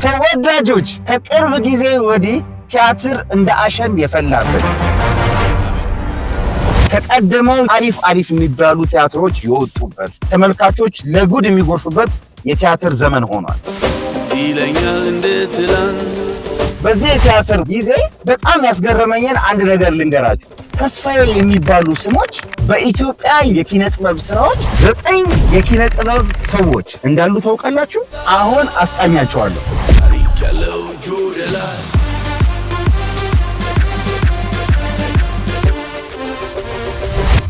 ተወዳጆች ከቅርብ ጊዜ ወዲህ ቲያትር እንደ አሸን የፈላበት ከቀደመው አሪፍ የሚባሉ ቲያትሮች የወጡበት ተመልካቾች ለጉድ የሚጎርፉበት የቲያትር ዘመን ሆኗል። በዚህ የቲያትር ጊዜ በጣም ያስገረመኝን አንድ ነገር ልንገራችሁ። ተስፋዬ የሚባሉ ስሞች በኢትዮጵያ የኪነ ጥበብ ስራዎች 9 የኪነ ጥበብ ሰዎች እንዳሉ ታውቃላችሁ? አሁን አስቃኛቸዋለሁ።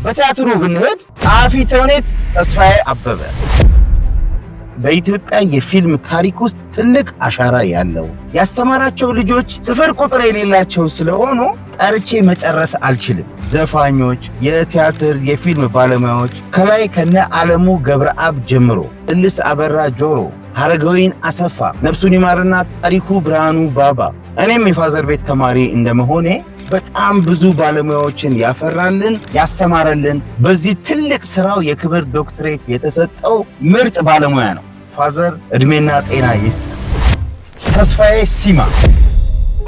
በቲያትሩ ብንሄድ ጸሐፊ ተውኔት ተስፋዬ አበበ በኢትዮጵያ የፊልም ታሪክ ውስጥ ትልቅ አሻራ ያለው ያስተማራቸው ልጆች ስፍር ቁጥር የሌላቸው ስለሆኑ ጠርቼ መጨረስ አልችልም። ዘፋኞች፣ የቲያትር የፊልም ባለሙያዎች ከላይ ከነ ዓለሙ ገብረአብ ጀምሮ እልስ አበራ ጆሮ፣ ሀረገወይን አሰፋ፣ ነፍሱን ይማርና ታሪኩ ብርሃኑ ባባ፣ እኔም የፋዘር ቤት ተማሪ እንደመሆኔ በጣም ብዙ ባለሙያዎችን ያፈራልን ያስተማረልን በዚህ ትልቅ ስራው የክብር ዶክትሬት የተሰጠው ምርጥ ባለሙያ ነው። ፋዘር እድሜና ጤና ይስጥ። ተስፋዬ ሲማ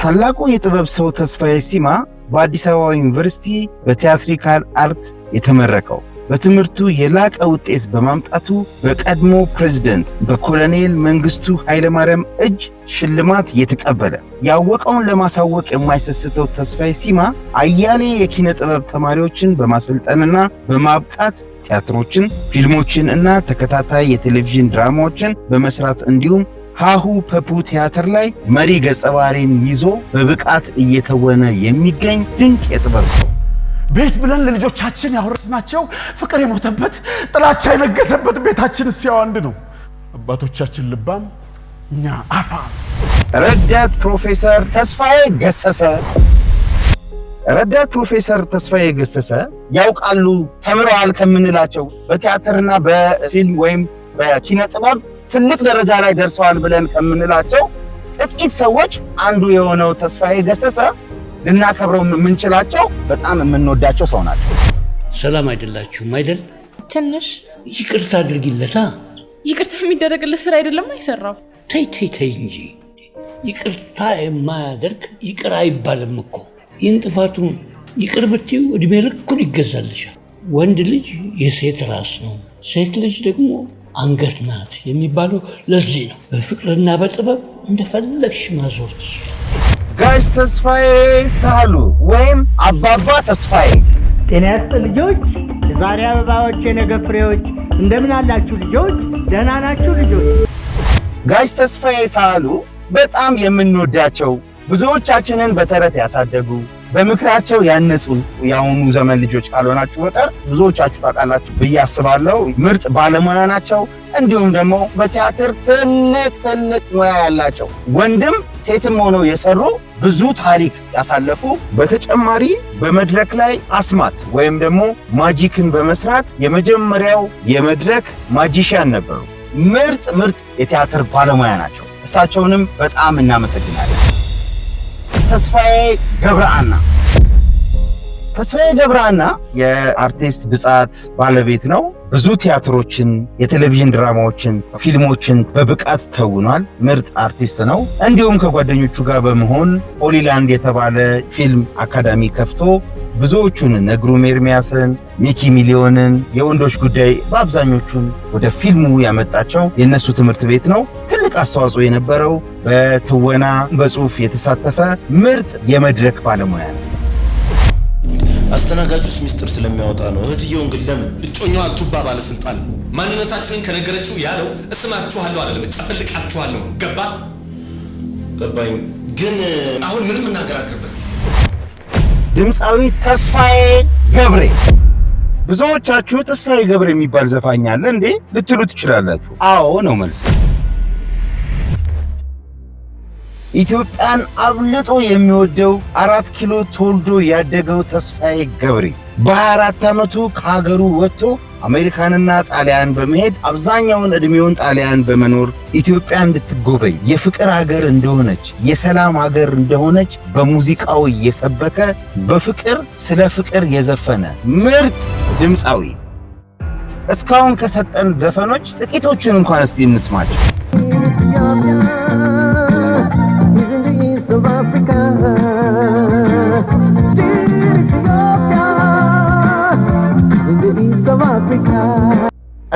ታላቁ የጥበብ ሰው ተስፋዬ ሲማ በአዲስ አበባ ዩኒቨርሲቲ በቲያትሪካል አርት የተመረቀው በትምህርቱ የላቀ ውጤት በማምጣቱ በቀድሞ ፕሬዝዳንት በኮሎኔል መንግስቱ ኃይለማርያም እጅ ሽልማት የተቀበለ ያወቀውን ለማሳወቅ የማይሰስተው ተስፋዬ ሲማ አያሌ የኪነ ጥበብ ተማሪዎችን በማሰልጠንና በማብቃት ቲያትሮችን፣ ፊልሞችን እና ተከታታይ የቴሌቪዥን ድራማዎችን በመስራት እንዲሁም ሃሁ ፐፑ ቲያትር ላይ መሪ ገጸ ባህሪን ይዞ በብቃት እየተወነ የሚገኝ ድንቅ የጥበብ ሰው ቤት ብለን ለልጆቻችን ያወረስናቸው ፍቅር የሞተበት ጥላቻ የነገሰበት ቤታችን እስያው አንድ ነው። አባቶቻችን ልባም እኛ አፋ። ረዳት ፕሮፌሰር ተስፋዬ ገሰሰ ረዳት ፕሮፌሰር ተስፋዬ ገሰሰ ያውቃሉ ተምረዋል ከምንላቸው በቲያትርና በፊልም ወይም በኪነ ጥበብ ትልቅ ደረጃ ላይ ደርሰዋል ብለን ከምንላቸው ጥቂት ሰዎች አንዱ የሆነው ተስፋዬ ገሰሰ ልናከብረው የምንችላቸው በጣም የምንወዳቸው ሰው ናቸው። ሰላም አይደላችሁም አይደል? ትንሽ ይቅርታ አድርጊለታ። ይቅርታ የሚደረግለት ስራ አይደለም አይሰራው። ተይ እንጂ ይቅርታ የማያደርግ ይቅር አይባልም እኮ። ይህን ጥፋቱን ይቅር ብትይው እድሜ ልኩን ይገዛልሻል። ወንድ ልጅ የሴት ራስ ነው፣ ሴት ልጅ ደግሞ አንገት ናት የሚባለው ለዚህ ነው። በፍቅርና በጥበብ እንደፈለግሽ ማዞር ትችላለሽ። ጋሽ ተስፋዬ ሳህሉ ወይም አባባ ተስፋዬ። ጤና ይስጥ ልጆች፣ ዛሬ አበባዎች የነገ ፍሬዎች። እንደምን አላችሁ ልጆች? ደህና ናችሁ ልጆች? ጋሽ ተስፋዬ ሳህሉ በጣም የምንወዳቸው ብዙዎቻችንን በተረት ያሳደጉ በምክራቸው ያነጹ የአሁኑ ዘመን ልጆች ካልሆናችሁ በቀር ብዙዎቻችሁ ታውቃላችሁ ብዬ አስባለሁ። ምርጥ ባለሙያ ናቸው። እንዲሁም ደግሞ በቲያትር ትልቅ ሙያ ያላቸው ወንድም ሴትም ሆነው የሰሩ ብዙ ታሪክ ያሳለፉ፣ በተጨማሪ በመድረክ ላይ አስማት ወይም ደግሞ ማጂክን በመስራት የመጀመሪያው የመድረክ ማጂሽያን ነበሩ። ምርጥ የቲያትር ባለሙያ ናቸው። እሳቸውንም በጣም እናመሰግናለን። ተስፋዬ ገብረአና የአርቲስት ብጻት ባለቤት ነው። ብዙ ቲያትሮችን፣ የቴሌቪዥን ድራማዎችን፣ ፊልሞችን በብቃት ተውኗል። ምርጥ አርቲስት ነው። እንዲሁም ከጓደኞቹ ጋር በመሆን ሆሊላንድ የተባለ ፊልም አካዳሚ ከፍቶ ብዙዎቹን ነግሩም ኤርሚያስን፣ ሚኪ ሚሊዮንን፣ የወንዶች ጉዳይ በአብዛኞቹን ወደ ፊልሙ ያመጣቸው የነሱ ትምህርት ቤት ነው። ትልቅ አስተዋጽኦ የነበረው በትወና በጽሁፍ የተሳተፈ ምርጥ የመድረክ ባለሙያ ነው። አስተናጋጁስ ሚስጥር ስለሚያወጣ ነው። እህትየውን ግን ለምን? እጮኛዋ ቱባ ባለስልጣን ማንነታችንን ከነገረችው ያለው እስማችኋለሁ አይደለም ጨፈልቃችኋለሁ። ገባኝ። ግን አሁን ምንም እናገራግርበት ጊዜ። ድምፃዊ ተስፋዬ ገብሬ። ብዙዎቻችሁ ተስፋዬ ገብሬ የሚባል ዘፋኝ አለ እንዴ ልትሉ ትችላላችሁ። አዎ ነው መልስ። ኢትዮጵያን አብልጦ የሚወደው 4 ኪሎ ተወልዶ ያደገው ተስፋዬ ገብሬ በ24 ዓመቱ ከሀገሩ ወጥቶ አሜሪካንና ጣሊያን በመሄድ አብዛኛውን ዕድሜውን ጣሊያን በመኖር ኢትዮጵያ እንድትጎበኝ የፍቅር ሀገር እንደሆነች የሰላም ሀገር እንደሆነች በሙዚቃው እየሰበከ በፍቅር ስለ ፍቅር የዘፈነ ምርጥ ድምፃዊ። እስካሁን ከሰጠን ዘፈኖች ጥቂቶቹን እንኳን እስቲ እንስማቸው።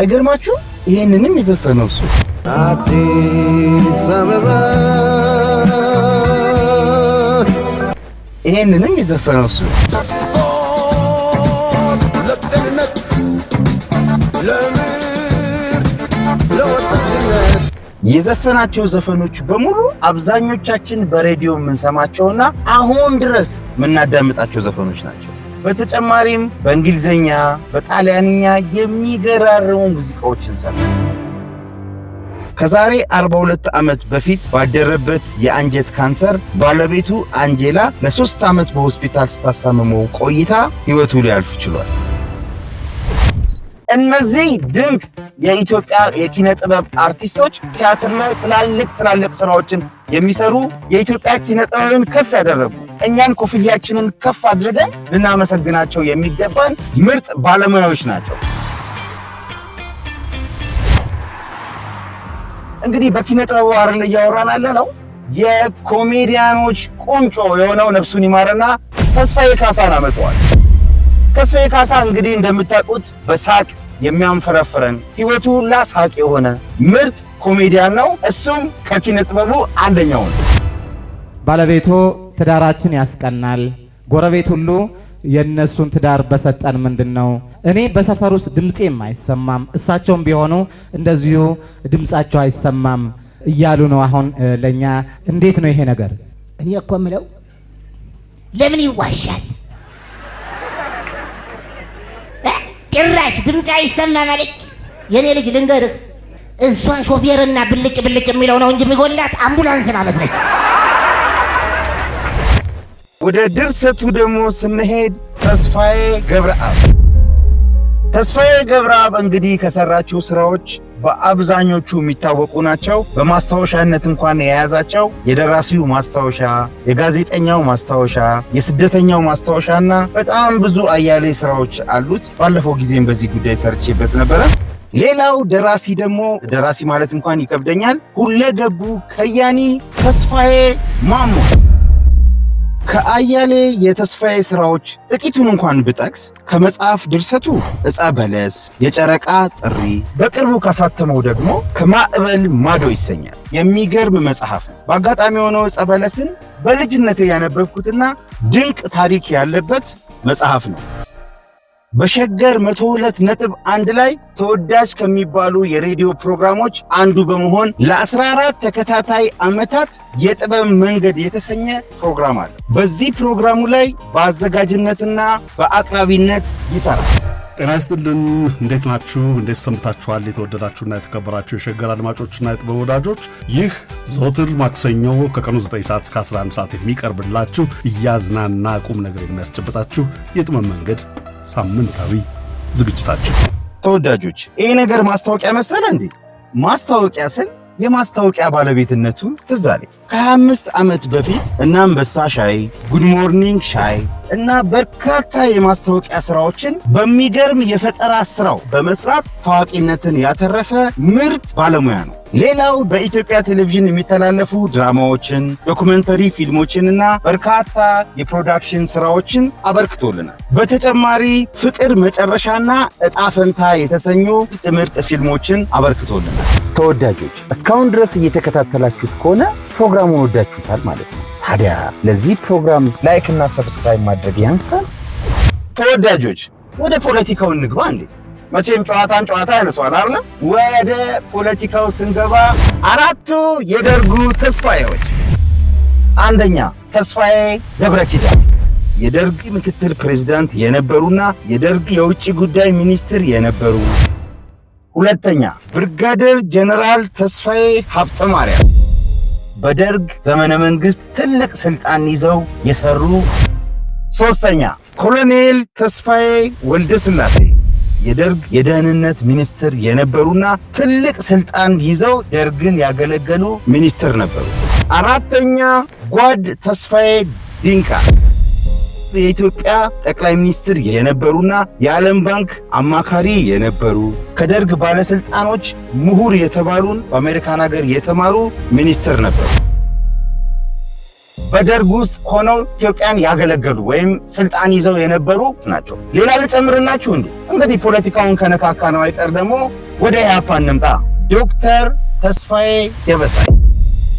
አይገርማችሁ? ይሄንንም የዘፈነው እሱ። አዲስ አበባ ይሄንንም የዘፈነው እሱ። የዘፈናቸው ዘፈኖች በሙሉ አብዛኞቻችን በሬዲዮ የምንሰማቸውና አሁን ድረስ የምናዳምጣቸው ዘፈኖች ናቸው። በተጨማሪም በእንግሊዝኛ፣ በጣሊያንኛ የሚገራርሙ ሙዚቃዎችን ሰራ። ከዛሬ 42 ዓመት በፊት ባደረበት የአንጀት ካንሰር ባለቤቱ አንጄላ ለ3 ዓመት በሆስፒታል ስታስታምመው ቆይታ ሕይወቱ ሊያልፍ ችሏል። እነዚህ ድንቅ የኢትዮጵያ የኪነ ጥበብ አርቲስቶች ቲያትር ላይ ትላልቅ ስራዎችን የሚሰሩ የኢትዮጵያ ኪነ ጥበብን ከፍ ያደረጉ እኛን ኮፍያችንን ከፍ አድርገን ልናመሰግናቸው የሚገባን ምርጥ ባለሙያዎች ናቸው። እንግዲህ በኪነ ጥበቡ አይደል እያወራን ያለነው። የኮሜዲያኖች ቁንጮ የሆነው ነፍሱን ይማርና ተስፋዬ ካሳን አመጣዋል። ተስፋዬ ካሳ እንግዲህ እንደምታውቁት በሳቅ የሚያንፈረፍረን ሕይወቱ ሁላ ሳቅ የሆነ ምርጥ ኮሜዲያን ነው። እሱም ከኪነ ጥበቡ አንደኛው ነው። ባለቤቱ ትዳራችን ያስቀናል፣ ጎረቤት ሁሉ የነሱን ትዳር በሰጠን ምንድነው? እኔ በሰፈር ውስጥ ድምጼም አይሰማም፣ እሳቸውም ቢሆኑ እንደዚሁ ድምጻቸው አይሰማም እያሉ ነው። አሁን ለኛ እንዴት ነው ይሄ ነገር? እኔ እኮ የምለው ለምን ይዋሻል? ጭራሽ ድምጽ አይሰማ ማለት የኔ ልጅ ልንገርህ፣ እሷ ሾፌርና ብልጭ የሚለው ነው እንጂ የሚጎላት አምቡላንስ ማለት ነች። ወደ ድርሰቱ ደግሞ ስንሄድ ተስፋዬ ገብረአብ እንግዲህ ከሰራቸው ስራዎች በአብዛኞቹ የሚታወቁ ናቸው። በማስታወሻነት እንኳን የያዛቸው የደራሲው ማስታወሻ፣ የጋዜጠኛው ማስታወሻ፣ የስደተኛው ማስታወሻና በጣም ብዙ አያሌ ስራዎች አሉት። ባለፈው ጊዜም በዚህ ጉዳይ ሰርቼበት ነበረ። ሌላው ደራሲ ማለት እንኳን ይከብደኛል፣ ሁለገቡ ከያኒ ተስፋዬ ማሞ። ከአያሌ የተስፋዬ ስራዎች ጥቂቱን እንኳን ብጠቅስ ከመጽሐፍ ድርሰቱ ዕፀ በለስ፣ የጨረቃ ጥሪ፣ በቅርቡ ካሳተመው ደግሞ ከማዕበል ማዶ ይሰኛል። የሚገርም መጽሐፍ ነው። በአጋጣሚ የሆነው ዕፀ በለስን በልጅነቴ ያነበብኩትና ድንቅ ታሪክ ያለበት መጽሐፍ ነው። በሸገር 102.1 ላይ ተወዳጅ ከሚባሉ የሬዲዮ ፕሮግራሞች አንዱ በመሆን ለ14 ተከታታይ ዓመታት የጥበብ መንገድ የተሰኘ ፕሮግራም አለ። በዚህ ፕሮግራሙ ላይ በአዘጋጅነትና በአቅራቢነት ይሰራል። ጤና ይስጥልን። እንዴት ናችሁ? እንዴት ሰምታችኋል? የተወደዳችሁና የተከበራችሁ የሸገር አድማጮችና የጥበብ ወዳጆች፣ ይህ ዘወትር ማክሰኞ ከቀኑ 9 ሰዓት እስከ 11 ሰዓት የሚቀርብላችሁ እያዝናና ቁም ነገር የሚያስጨብጣችሁ የጥበብ መንገድ ሳምንታዊ ዝግጅታችን። ተወዳጆች፣ ይሄ ነገር ማስታወቂያ መሰለ እንዴ? ማስታወቂያ ስል የማስታወቂያ ባለቤትነቱ ትዝ አለኝ። ከ25 ዓመት በፊት እነ አንበሳ ሻይ፣ ጉድ ሞርኒንግ ሻይ እና በርካታ የማስታወቂያ ስራዎችን በሚገርም የፈጠራ ስራው በመስራት ታዋቂነትን ያተረፈ ምርጥ ባለሙያ ነው። ሌላው በኢትዮጵያ ቴሌቪዥን የሚተላለፉ ድራማዎችን፣ ዶኩሜንተሪ ፊልሞችንና በርካታ የፕሮዳክሽን ስራዎችን አበርክቶልናል። በተጨማሪ ፍቅር መጨረሻና ዕጣ ፈንታ የተሰኙ ምርጥ ፊልሞችን አበርክቶልናል። ተወዳጆች፣ እስካሁን ድረስ እየተከታተላችሁት ከሆነ ፕሮግራሙን ወዳችሁታል ማለት ነው። ታዲያ ለዚህ ፕሮግራም ላይክ እና ሰብስክራይብ ማድረግ ያንሳል? ተወዳጆች፣ ወደ ፖለቲካው እንግባ እንዴ። መቼም ጨዋታን ጨዋታ ያነሷል አይደል? ወደ ፖለቲካው ስንገባ አራቱ የደርጉ ተስፋዬዎች። አንደኛ ተስፋዬ ገብረኪዳን የደርግ ምክትል ፕሬዝዳንት የነበሩና የደርግ የውጭ ጉዳይ ሚኒስትር የነበሩ። ሁለተኛ ብርጋዴር ጀነራል ተስፋዬ ሀብተ ማርያም በደርግ ዘመነ መንግስት ትልቅ ስልጣን ይዘው የሰሩ። ሶስተኛ ኮሎኔል ተስፋዬ ወልደ ስላሴ የደርግ የደህንነት ሚኒስትር የነበሩና ትልቅ ስልጣን ይዘው ደርግን ያገለገሉ ሚኒስትር ነበሩ። አራተኛ ጓድ ተስፋዬ ዲንቃ የኢትዮጵያ ጠቅላይ ሚኒስትር የነበሩና የዓለም ባንክ አማካሪ የነበሩ ከደርግ ባለስልጣኖች ምሁር የተባሉን በአሜሪካን ሀገር የተማሩ ሚኒስትር ነበሩ። በደርግ ውስጥ ሆነው ኢትዮጵያን ያገለገሉ ወይም ስልጣን ይዘው የነበሩ ናቸው። ሌላ ልጨምርላችሁ እንግዲህ ፖለቲካውን ከነካካ ነው አይቀር ደግሞ ወደ ኢህአፓ እንምጣ። ዶክተር ተስፋዬ ደበሳይ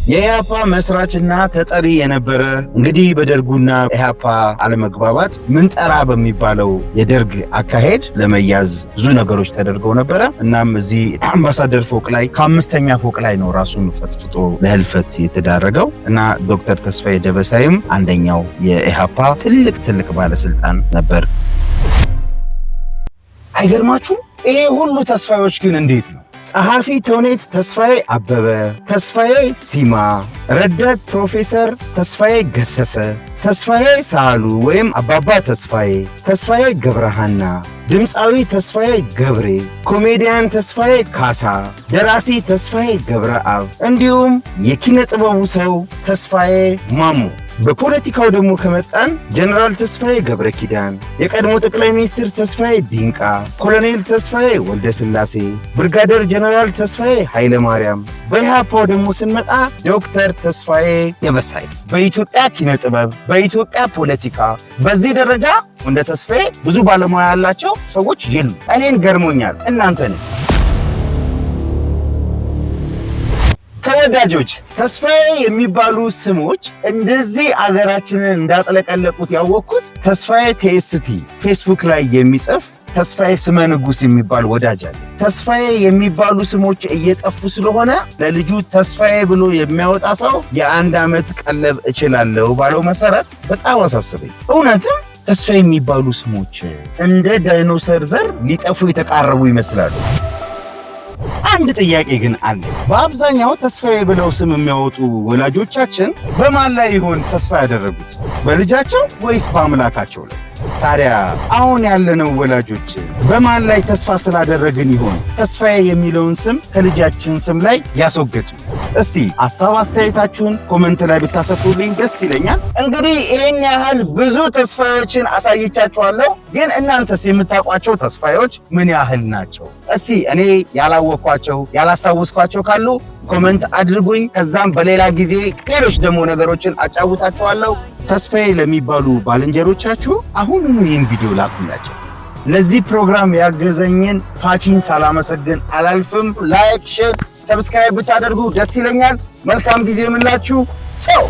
የኢህአፓ መስራችና ተጠሪ የነበረ እንግዲህ በደርጉና ኢህአፓ አለመግባባት ምንጠራ በሚባለው የደርግ አካሄድ ለመያዝ ብዙ ነገሮች ተደርገው ነበረ። እናም እዚህ አምባሳደር ፎቅ ላይ ከ5ኛ ፎቅ ላይ ነው ራሱን ፈጥፍጦ ለህልፈት የተዳረገው እና ዶክተር ተስፋዬ ደበሳይም አንደኛው የኢህአፓ ትልቅ ባለስልጣን ነበር። አይገርማችሁ? ይሄ ሁሉ ተስፋዮች ግን እንዴት ነው? ጸሐፊ ተውኔት ተስፋዬ አበበ፣ ተስፋዬ ሲማ፣ ረዳት ፕሮፌሰር ተስፋዬ ገሰሰ፣ ተስፋዬ ሳሉ ወይም አባባ ተስፋዬ፣ ተስፋዬ ገብረሃና፣ ድምፃዊ ተስፋዬ ገብሬ፣ ኮሜዲያን ተስፋዬ ካሳ፣ ደራሲ ተስፋዬ ገብረአብ እንዲሁም የኪነ ጥበቡ ሰው ተስፋዬ ማሙ። በፖለቲካው ደግሞ ከመጣን ጀነራል ተስፋዬ ገብረ ኪዳን፣ የቀድሞ ጠቅላይ ሚኒስትር ተስፋዬ ዲንቃ፣ ኮሎኔል ተስፋዬ ወልደ ስላሴ፣ ብርጋደር ጀነራል ተስፋዬ ኃይለ ማርያም። በኢህአፓው ደግሞ ስንመጣ ዶክተር ተስፋዬ ደበሳይ። በኢትዮጵያ ኪነ ጥበብ፣ በኢትዮጵያ ፖለቲካ በዚህ ደረጃ እንደ ተስፋዬ ብዙ ባለሙያ ያላቸው ሰዎች የሉ። እኔን ገርሞኛል። እናንተንስ? ተወዳጆች ተስፋዬ የሚባሉ ስሞች እንደዚህ አገራችንን እንዳጥለቀለቁት ያወቅኩት ተስፋዬ ቲኤስቲ ፌስቡክ ላይ የሚጽፍ ተስፋዬ ስመ ንጉስ የሚባል ወዳጅ አለ። ተስፋዬ የሚባሉ ስሞች እየጠፉ ስለሆነ ለልጁ ተስፋዬ ብሎ የሚያወጣ ሰው የ1 ዓመት ቀለብ እችላለሁ ባለው መሰረት በጣም አሳሰበኝ። እውነትም ተስፋዬ የሚባሉ ስሞች እንደ ዳይኖሰር ዘር ሊጠፉ የተቃረቡ ይመስላሉ። አንድ ጥያቄ ግን አለ። በአብዛኛው ተስፋዬ ብለው ስም የሚያወጡ ወላጆቻችን በማን ላይ ይሆን ተስፋ ያደረጉት? በልጃቸው ወይስ በአምላካቸው ላይ? ታዲያ አሁን ያለነው ወላጆች በማን ላይ ተስፋ ስላደረግን ይሆን ተስፋዬ የሚለውን ስም ከልጃችን ስም ላይ ያስወገድ? እስቲ ሐሳብ አስተያየታችሁን ኮሜንት ላይ ብታሰፍሩልኝ ደስ ይለኛል። እንግዲህ ይሄን ያህል ብዙ ተስፋዮችን አሳይቻችኋለሁ። ግን እናንተስ የምታውቋቸው ተስፋዮች ምን ያህል ናቸው? እስቲ እኔ ያላወቅኳቸው ያላስታወስኳቸው ካሉ ኮሜንት አድርጉኝ። ከዛም በሌላ ጊዜ ሌሎች ደግሞ ነገሮችን አጫውታችኋለሁ። ተስፋዬ ለሚባሉ ባልንጀሮቻችሁ አሁኑኑ ይህን ቪዲዮ ላኩላቸው። ለዚህ ፕሮግራም ያገዘኝን ፓቺን ሳላመሰግን አላልፍም። ላይክ፣ ሼር፣ ሰብስክራይብ ብታደርጉ ደስ ይለኛል። መልካም ጊዜ ይሁንላችሁ። ቻው።